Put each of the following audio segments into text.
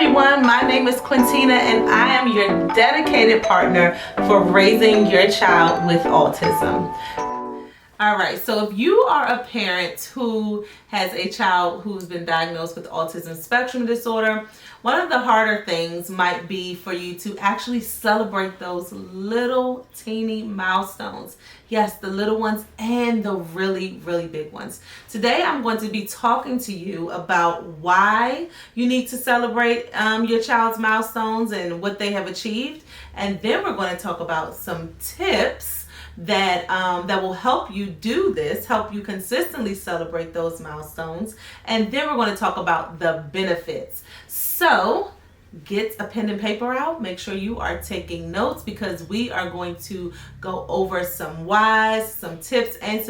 everyone, my name is Quintina and I am your dedicated partner for raising your child with autism. Alright, so if you are a parent who has a child who's been diagnosed with Autism Spectrum Disorder, one of the harder things might be for you to actually celebrate those little teeny milestones. Yes, the little ones and the really, really big ones. Today I'm going to be talking to you about why you need to celebrate your child's milestones and what they have achieved. And then we're going to talk about some tips that will help you do this, help you consistently celebrate those milestones. And then we're going to talk about the benefits. So get a pen and paper out. Make sure you are taking notes because we are going to go over some whys, some tips, and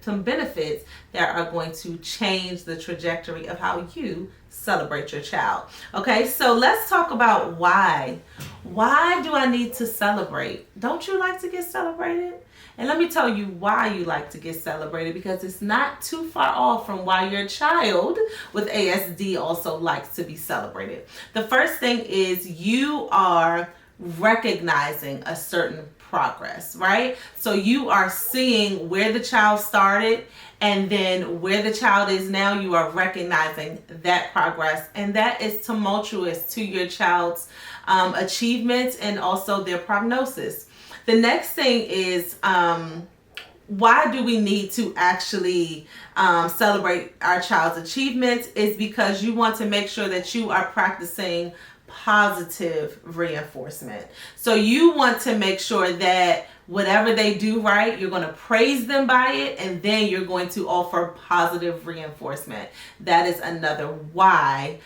some benefits that are going to change the trajectory of how you celebrate your child. Okay, so let's talk about why. Why do I need to celebrate? Don't you like to get celebrated? And let me tell you why you like to get celebrated, because it's not too far off from why your child with ASD also likes to be celebrated. The first thing is you are recognizing a certain progress, right? So you are seeing where the child started and then where the child is now. You are recognizing that progress, and that is tumultuous to your child's achievements and also their prognosis. The next thing is, why do we need to actually celebrate our child's achievements is because you want to make sure that you are practicing positive reinforcement. So you want to make sure that whatever they do right, you're going to praise them by it, and then you're going to offer positive reinforcement. That is another why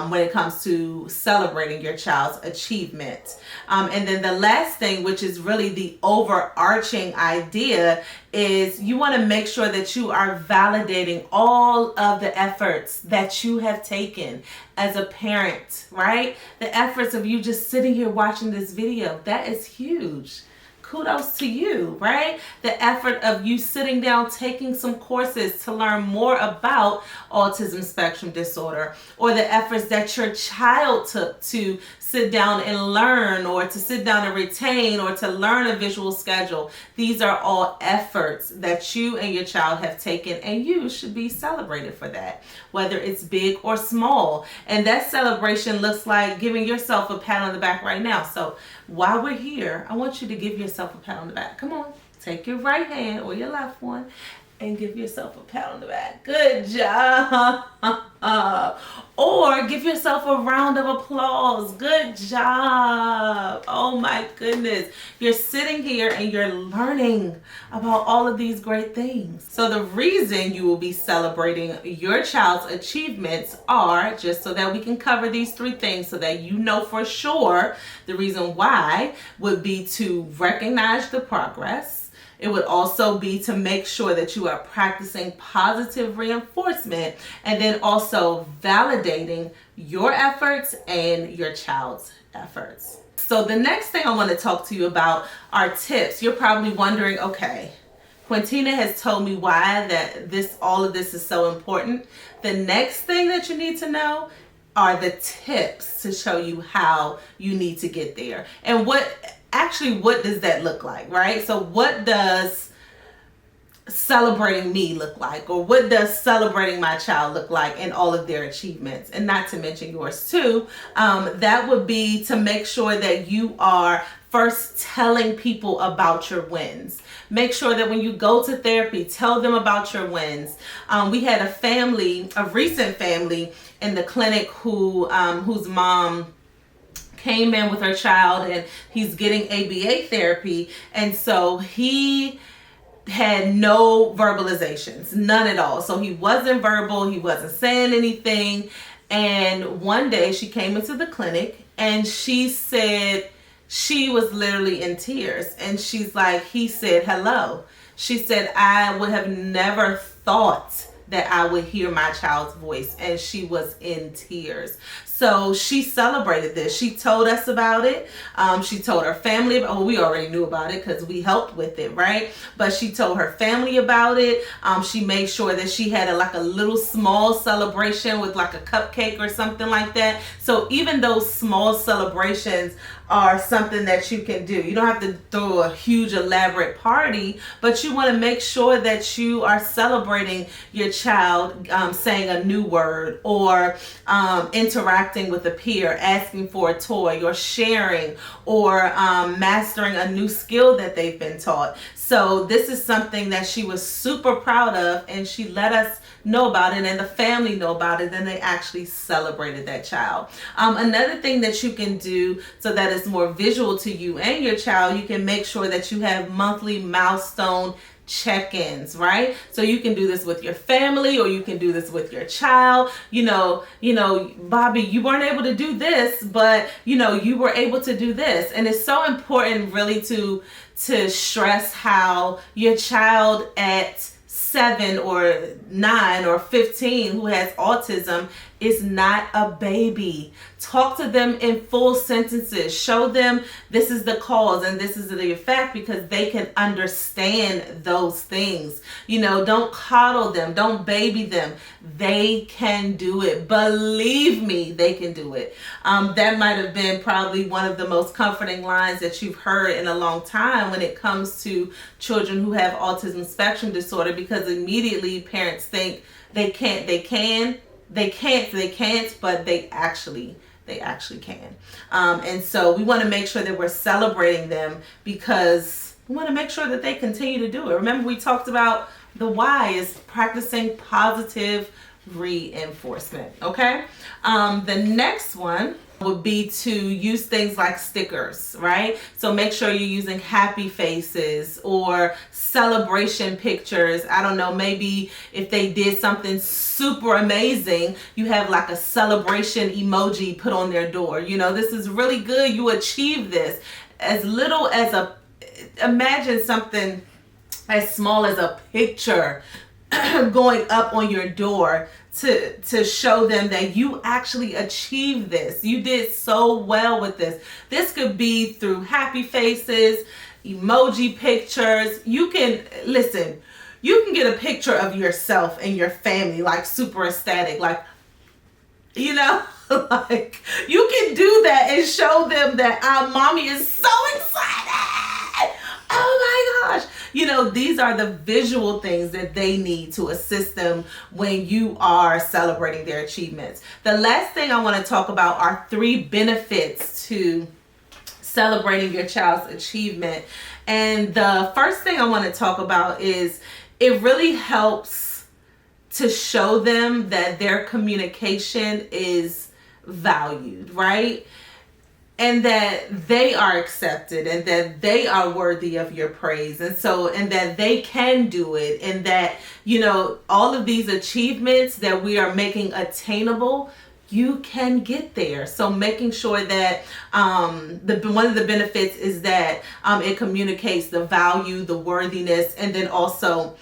when it comes to celebrating your child's achievement. And then the last thing, which is really the overarching idea, is you want to make sure that you are validating all of the efforts that you have taken as a parent, right? The efforts of you just sitting here watching this video, that is huge. Kudos to you, right? The effort of you sitting down, taking some courses to learn more about autism spectrum disorder, or the efforts that your child took to sit down and learn, or to sit down and retain, or to learn a visual schedule. These are all efforts that you and your child have taken, and you should be celebrated for that, whether it's big or small. And that celebration looks like giving yourself a pat on the back right now. So while we're here, I want you to give yourself a pat on the back. Come on, take your right hand or your left one and give yourself a pat on the back. Good job. Or give yourself a round of applause. Good job. Oh my goodness. You're sitting here and you're learning about all of these great things. So the reason you will be celebrating your child's achievements are, just so that we can cover these three things so that you know for sure, the reason why would be to recognize the progress. It would also be to make sure that you are practicing positive reinforcement, and then also validating your efforts and your child's efforts. So the next thing I want to talk to you about are tips. You're probably wondering, okay, Quintina has told me why all of this is so important. The next thing that you need to know are the tips to show you how you need to get there. And what does that look like, right? So what does celebrating me look like? Or what does celebrating my child look like in all of their achievements? And not to mention yours too. That would be to make sure that you are first telling people about your wins. Make sure that when you go to therapy, tell them about your wins. We had a recent family in the clinic whose mom came in with her child, and he's getting ABA therapy, and so he had no verbalizations, none at all. So he wasn't verbal, he wasn't saying anything. And one day she came into the clinic and she said, she was literally in tears, and she's like, he said hello. She said, I would have never thought that I would hear my child's voice. And she was in tears. So she celebrated this. She told us about it. She told her family about, well, we already knew about it because we helped with it, right? But she told her family about it. She made sure that she had like a little small celebration with like a cupcake or something like that. So even those small celebrations are something that you can do. You don't have to throw a huge elaborate party, but you want to make sure that you are celebrating your child saying a new word, or interacting with a peer, asking for a toy, or sharing, or mastering a new skill that they've been taught. So this is something that she was super proud of, and she let us know about it, and the family know about it, and they actually celebrated that child. Another thing that you can do so that it's more visual to you and your child, you can make sure that you have monthly milestone check-ins, right? So you can do this with your family, or you can do this with your child. You know, Bobby, you weren't able to do this, but you were able to do this. And it's so important really to stress how your child at 7 or 9 or 15 who has autism is not a baby. Talk to them in full sentences. Show them this is the cause and this is the effect, because they can understand those things. Don't coddle them. Don't baby them. They can do it. Believe me, they can do it. That might have been probably one of the most comforting lines that you've heard in a long time when it comes to children who have autism spectrum disorder, because immediately parents think they can't, but they actually can. And so we want to make sure that we're celebrating them, because we want to make sure that they continue to do it. Remember, we talked about the why is practicing positive reinforcement. Okay. The next one would be to use things like stickers, right? So make sure you're using happy faces or celebration pictures. I don't know, maybe if they did something super amazing, you have like a celebration emoji put on their door. This is really good. You achieved this. As little as imagine something as small as a picture going up on your door to show them that you actually achieved this. You did so well with this. This could be through happy faces, emoji pictures. You can get a picture of yourself and your family, like super ecstatic, like, like you can do that and show them that our mommy is so excited. Oh my gosh. These are the visual things that they need to assist them when you are celebrating their achievements. The last thing I want to talk about are 3 benefits to celebrating your child's achievement. And the first thing I want to talk about is it really helps to show them that their communication is valued, right? And that they are accepted, and that they are worthy of your praise. And that they can do it. And that, all of these achievements that we are making attainable, you can get there. So making sure that one of the benefits is that it communicates the value, the worthiness, and then also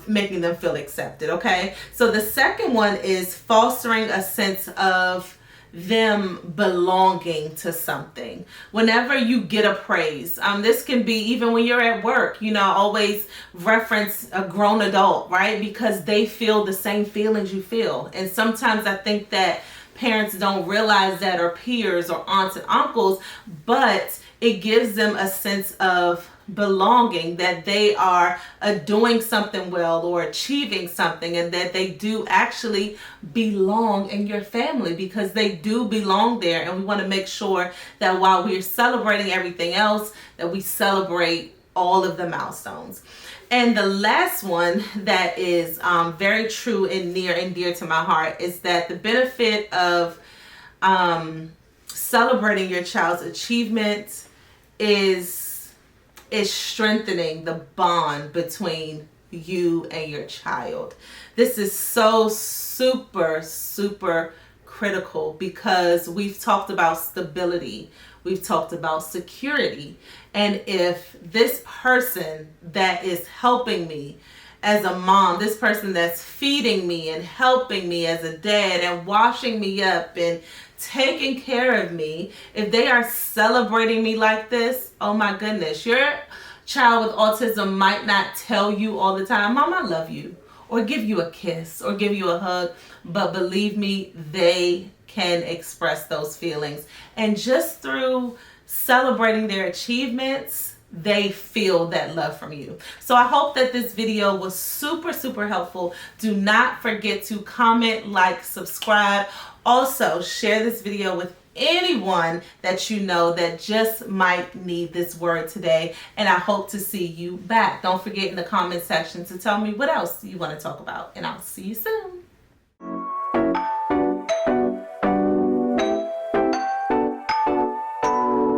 making them feel accepted. Okay. So the second one is fostering a sense of them belonging to something. Whenever you get a praise, this can be even when you're at work, always reference a grown adult, right? Because they feel the same feelings you feel. And sometimes I think that parents don't realize that, or peers or aunts and uncles, but it gives them a sense of belonging, that they are doing something well or achieving something, and that they do actually belong in your family, because they do belong there. And we want to make sure that while we're celebrating everything else, that we celebrate all of the milestones. And the last one that is very true and near and dear to my heart is that the benefit of celebrating your child's achievement is strengthening the bond between you and your child. This is so super, super critical, because we've talked about stability, we've talked about security. And if this person that is helping me as a mom, this person that's feeding me and helping me as a dad and washing me up and taking care of me, if they are celebrating me like this, oh my goodness, your child with autism might not tell you all the time, Mom, I love you, or give you a kiss or give you a hug, but believe me, they can express those feelings. And just through celebrating their achievements, they feel that love from you. So I hope that this video was super helpful. Do not forget to comment, like, subscribe. Also, share this video with anyone that you know that just might need this word today. And I hope to see you back. Don't forget in the comment section to tell me what else you want to talk about. And I'll see you soon.